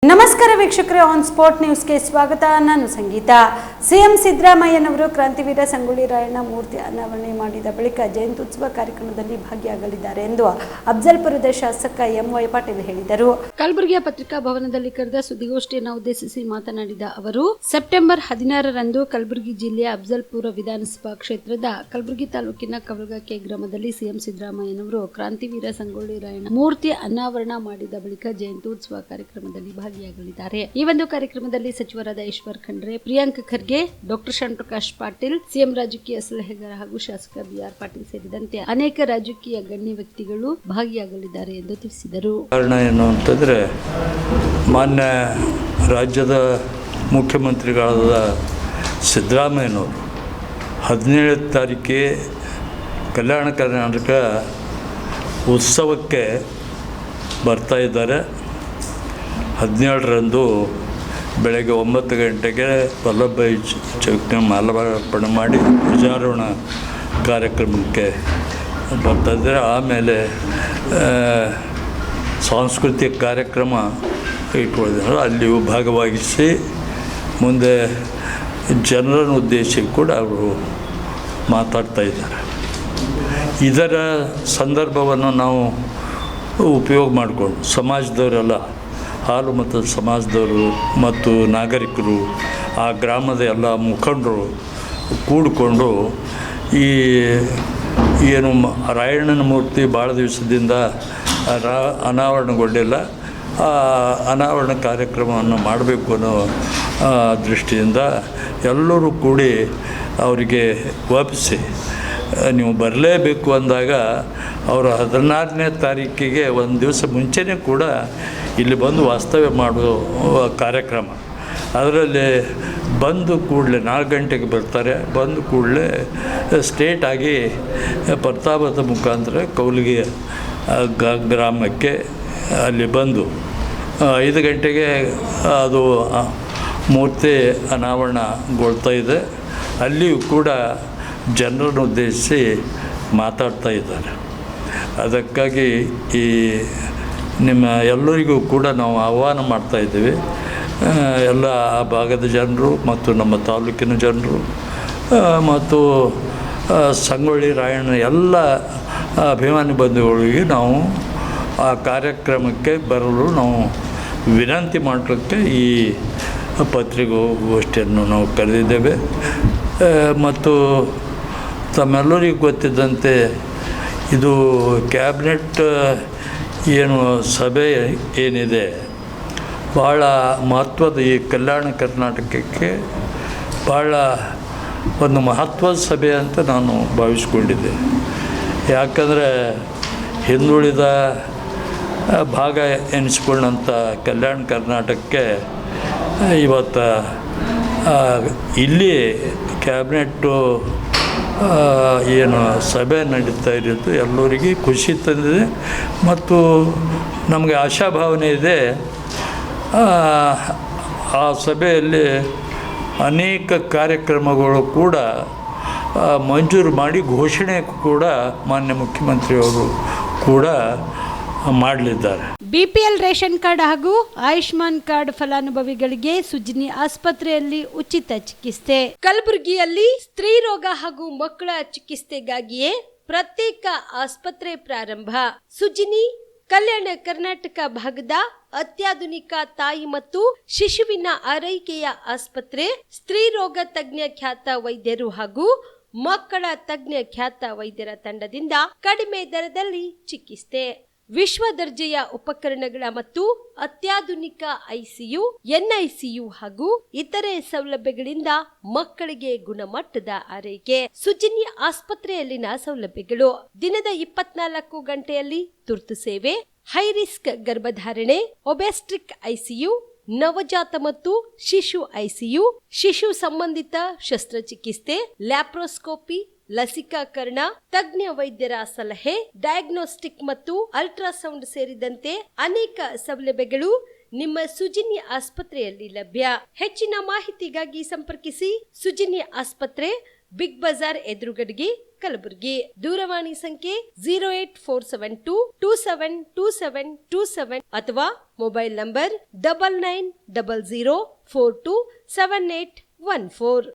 ನಮಸ್ಕಾರ ವೀಕ್ಷಕರೇ, on spot ನ್ಯೂಸ್ಗೆ ಸ್ವಾಗತ. ನಾನು ಸಂಗೀತ. ಸಿಎಂ ಸಿದ್ದರಾಮಯ್ಯನವರು ಕ್ರಾಂತಿವೀರ ಸಂಗೊಳ್ಳಿ ರಾಯಣ್ಣ ಮೂರ್ತಿ ಅನಾವರಣೆ ಮಾಡಿದ ಬಳಿಕ ಜಯಂತ್ಯುತ್ಸವ ಕಾರ್ಯಕ್ರಮದಲ್ಲಿ ಭಾಗಿಯಾಗಲಿದ್ದಾರೆ ಎಂದು ಅಫ್ಜಲ್ಪುರದ ಶಾಸಕ ಎಂವೈ ಪಾಟೀಲ್ ಹೇಳಿದರು. ಕಲಬುರಗಿಯ ಪತ್ರಿಕಾ ಭವನದಲ್ಲಿ ಕರೆದ ಸುದ್ದಿಗೋಷ್ಠಿಯನ್ನು ಉದ್ದೇಶಿಸಿ ಮಾತನಾಡಿದ ಅವರು, ಸೆಪ್ಟೆಂಬರ್ 16ರಂದು ಕಲಬುರಗಿ ಜಿಲ್ಲೆಯ ಅಫ್ಜಲ್ಪುರ ವಿಧಾನಸಭಾ ಕ್ಷೇತ್ರದ ಕಲಬುರಗಿ ತಾಲೂಕಿನ ಕವಲಗಕ್ಕೆ ಗ್ರಾಮದಲ್ಲಿ ಸಿಎಂ ಸಿದ್ದರಾಮಯ್ಯನವರು ಕ್ರಾಂತಿವೀರ ಸಂಗೊಳ್ಳಿ ರಾಯಣ್ಣ ಮೂರ್ತಿ ಅನಾವರಣ ಮಾಡಿದ ಬಳಿಕ ಜಯಂತ್ಯುತ್ಸವ ಕಾರ್ಯಕ್ರಮದಲ್ಲಿ ಭಾಗಿಯಾಗಲಿದ್ದಾರೆ. ಈ ಒಂದು ಕಾರ್ಯಕ್ರಮದಲ್ಲಿ ಸಚಿವರಾದ ಈಶ್ವರ್ ಖಂಡ್ರೆ, ಪ್ರಿಯಾಂಕ್ ಖರ್ಗೆ, ಡಾಕ್ಟರ್ ಶರಣಪ್ರಕಾಶ್ ಪಾಟೀಲ್, ಸಿಎಂ ರಾಜಕೀಯ ಸಲಹೆಗಾರ ಹಾಗೂ ಶಾಸಕ ಬಿಆರ್ ಪಾಟೀಲ್ ಸೇರಿದಂತೆ ಅನೇಕ ರಾಜಕೀಯ ಗಣ್ಯ ವ್ಯಕ್ತಿಗಳು ಭಾಗಿಯಾಗಲಿದ್ದಾರೆ ಎಂದು ತಿಳಿಸಿದರು. ಕಾರಣ ಏನು ಅಂತಂದರೆ, ಮಾನ್ಯ ರಾಜ್ಯದ ಮುಖ್ಯಮಂತ್ರಿಗಳಾದ ಸಿದ್ದರಾಮಯ್ಯನವರು 17ನೇ ತಾರೀಕಿಗೆ ಕಲ್ಯಾಣ ಕರ್ನಾಟಕ ಉತ್ಸವಕ್ಕೆ ಬರ್ತಾ ಇದ್ದಾರೆ. 17ರಂದು ಬೆಳಗ್ಗೆ 9 ಗಂಟೆಗೆ ವಲ್ಲಭಭಾಯಿ ಚೌಕ್ನ ಮಾಲಾರ್ಪಣೆ ಮಾಡಿ ಧ್ವಜಾರೋಹಣ ಕಾರ್ಯಕ್ರಮಕ್ಕೆ ಬರ್ತಾಯಿದ್ದಾರೆ. ಆಮೇಲೆ ಸಾಂಸ್ಕೃತಿಕ ಕಾರ್ಯಕ್ರಮ ಇಟ್ಕೊಂಡಿದ್ದಾರೆ. ಅಲ್ಲಿಯೂ ಭಾಗವಹಿಸಿ ಮುಂದೆ ಜನರನ್ನು ಉದ್ದೇಶಿಸಿ ಕೂಡ ಅವರು ಮಾತಾಡ್ತಾ ಇದ್ದಾರೆ. ಇದರ ಸಂದರ್ಭವನ್ನು ನಾವು ಉಪಯೋಗ ಮಾಡಿಕೊಂಡು ಸಮಾಜದವರೆಲ್ಲ, ಹಾಲು ಮತ್ತು ಸಮಾಜದವರು ಮತ್ತು ನಾಗರಿಕರು, ಆ ಗ್ರಾಮದ ಎಲ್ಲ ಮುಖಂಡರು ಕೂಡಿಕೊಂಡು ಈ ಏನು ರಾಯಣ್ಣನ ಮೂರ್ತಿ ಭಾಳ ದಿವಸದಿಂದ ಅನಾವರಣಗೊಂಡಿಲ್ಲ, ಆ ಅನಾವರಣ ಕಾರ್ಯಕ್ರಮವನ್ನು ಮಾಡಬೇಕು ಅನ್ನೋ ದೃಷ್ಟಿಯಿಂದ ಎಲ್ಲರೂ ಕೂಡಿ ಅವರಿಗೆ ಒಪ್ಪಿಸಿ ನೀವು ಬರಲೇಬೇಕು ಅಂದಾಗ ಅವರು 16ನೇ ತಾರೀಕಿಗೆ ಒಂದು ದಿವಸ ಮುಂಚೆನೇ ಕೂಡ ಇಲ್ಲಿ ಬಂದು ವಾಸ್ತವ್ಯ ಮಾಡುವ ಕಾರ್ಯಕ್ರಮ. ಅದರಲ್ಲಿ ಬಂದು ಕೂಡಲೇ 4 ಗಂಟೆಗೆ ಬರ್ತಾರೆ. ಬಂದು ಕೂಡಲೇ ಸ್ಟೇಟ್ ಆಗಿ ಪ್ರತಾಪದ ಮುಖಾಂತರ ಕೌಲಿಗೆ ಗ್ರಾಮಕ್ಕೆ ಅಲ್ಲಿ ಬಂದು 5 ಗಂಟೆಗೆ ಅದು ಮೂರ್ತಿ ಅನಾವರಣಗೊಳ್ತಾ ಇದೆ. ಅಲ್ಲಿಯೂ ಕೂಡ ಜನರನ್ನು ಉದ್ದೇಶಿಸಿ ಮಾತಾಡ್ತಾ ಇದ್ದಾರೆ. ಅದಕ್ಕಾಗಿ ಈ ನಿಮ್ಮ ಎಲ್ಲರಿಗೂ ಕೂಡ ನಾವು ಆಹ್ವಾನ ಮಾಡ್ತಾಯಿದ್ದೀವಿ. ಎಲ್ಲ ಆ ಭಾಗದ ಜನರು ಮತ್ತು ನಮ್ಮ ತಾಲೂಕಿನ ಜನರು ಮತ್ತು ಸಂಗೊಳ್ಳಿ ರಾಯಣ್ಣ ಎಲ್ಲ ಅಭಿಮಾನಿ ಬಂಧುಗಳಿಗೆ ನಾವು ಆ ಕಾರ್ಯಕ್ರಮಕ್ಕೆ ಬರಲು ನಾವು ವಿನಂತಿ ಮಾಡಲಿಕ್ಕೆ ಈ ಪತ್ರಿಕಾಗೋಷ್ಠಿಯನ್ನು ನಾವು ಕರೆದಿದ್ದೇವೆ. ಮತ್ತು ತಮ್ಮೆಲ್ಲರಿಗೂ ಗೊತ್ತಿದ್ದಂತೆ ಇದು ಕ್ಯಾಬಿನೆಟ್ ಏನು ಸಭೆ ಏನಿದೆ, ಭಾಳ ಮಹತ್ವದ ಈ ಕಲ್ಯಾಣ ಕರ್ನಾಟಕಕ್ಕೆ ಭಾಳ ಒಂದು ಮಹತ್ವದ ಸಭೆ ಅಂತ ನಾನು ಭಾವಿಸ್ಕೊಂಡಿದ್ದೆ. ಯಾಕಂದರೆ ಹಿಂದುಳಿದ ಭಾಗ ಎನಿಸ್ಕೊಂಡಂಥ ಕಲ್ಯಾಣ ಕರ್ನಾಟಕಕ್ಕೆ ಇವತ್ತು ಇಲ್ಲಿ ಕ್ಯಾಬಿನೆಟ್ಟು ಏನು ಸಭೆ ನಡೀತಾ ಇರೋದು ಎಲ್ಲರಿಗೆ ಖುಷಿ ತಂದಿದೆ ಮತ್ತು ನಮಗೆ ಆಶಾಭಾವನೆ ಇದೆ. ಆ ಸಭೆಯಲ್ಲಿ ಅನೇಕ ಕಾರ್ಯಕ್ರಮಗಳು ಕೂಡ ಮಂಜೂರು ಮಾಡಿ ಘೋಷಣೆ ಕೂಡ ಮಾನ್ಯ ಮುಖ್ಯಮಂತ್ರಿಯವರು ಕೂಡ ಮಾಡಲಿದ್ದಾರೆ. ಬಿಪಿಎಲ್ ರೇಷನ್ ಕಾರ್ಡ್ ಹಾಗೂ ಆಯುಷ್ಮಾನ್ ಕಾರ್ಡ್ ಫಲಾನುಭವಿಗಳಿಗೆ ಸುಜ್ನಿ ಆಸ್ಪತ್ರೆಯಲ್ಲಿ ಉಚಿತ ಚಿಕಿತ್ಸೆ. ಕಲಬುರಗಿಯಲ್ಲಿ ಸ್ತ್ರೀ ರೋಗ ಹಾಗೂ ಮಕ್ಕಳ ಚಿಕಿತ್ಸೆಗಾಗಿಯೇ ಪ್ರತ್ಯೇಕ ಆಸ್ಪತ್ರೆ ಪ್ರಾರಂಭ. ಸುಜ್ನಿ ಕಲ್ಯಾಣ ಕರ್ನಾಟಕ ಭಾಗದ ಅತ್ಯಾಧುನಿಕ ತಾಯಿ ಮತ್ತು ಶಿಶುವಿನ ಆರೈಕೆಯ ಆಸ್ಪತ್ರೆ. ಸ್ತ್ರೀ ರೋಗ ತಜ್ಞ ಖ್ಯಾತ ವೈದ್ಯರು ಹಾಗೂ ಮಕ್ಕಳ ತಜ್ಞ ಖ್ಯಾತ ವೈದ್ಯರ ತಂಡದಿಂದ ಕಡಿಮೆ ದರದಲ್ಲಿ ಚಿಕಿತ್ಸೆ, ವಿಶ್ವ ದರ್ಜೆಯ ಉಪಕರಣಗಳ ಮತ್ತು ಅತ್ಯಾಧುನಿಕ ಐಸಿಯು, ಎನ್ಐಸಿಯು ಹಾಗೂ ಇತರೆ ಸೌಲಭ್ಯಗಳಿಂದ ಮಕ್ಕಳಿಗೆ ಗುಣಮಟ್ಟದ ಆರೈಕೆ. ಸುಜಿನಿ ಆಸ್ಪತ್ರೆಯಲ್ಲಿನ ಸೌಲಭ್ಯಗಳು: ದಿನದ 24 ಗಂಟೆಯಲ್ಲಿ ತುರ್ತು ಸೇವೆ, ಹೈ ರಿಸ್ಕ್ ಗರ್ಭಧಾರಣೆ, ಒಬೆಸ್ಟ್ರಿಕ್ ಐಸಿಯು, ನವಜಾತ ಮತ್ತು ಶಿಶು ಐಸಿಯು, ಶಿಶು ಸಂಬಂಧಿತ ಶಸ್ತ್ರಚಿಕಿತ್ಸೆ, ಲ್ಯಾಪ್ರೋಸ್ಕೋಪಿ, ಲಸಿಕಾಕರಣ, ತಜ್ಞ ವೈದ್ಯರ ಸಲಹೆ, ಡಯಾಗ್ನೋಸ್ಟಿಕ್ ಮತ್ತು ಅಲ್ಟ್ರಾಸೌಂಡ್ ಸೇರಿದಂತೆ ಅನೇಕ ಸೌಲಭ್ಯಗಳು ನಿಮ್ಮ ಸುಜಿನಿ ಆಸ್ಪತ್ರೆಯಲ್ಲಿ ಲಭ್ಯ. ಹೆಚ್ಚಿನ ಮಾಹಿತಿಗಾಗಿ ಸಂಪರ್ಕಿಸಿ ಸುಜಿನಿ ಆಸ್ಪತ್ರೆ, ಬಿಗ್ ಬಜಾರ್ ಎದುರುಗಡೆಗೆ, ಕಲಬುರಗಿ. ದೂರವಾಣಿ ಸಂಖ್ಯೆ 08472272727 ಅಥವಾ ಮೊಬೈಲ್ ನಂಬರ್ 9900427814.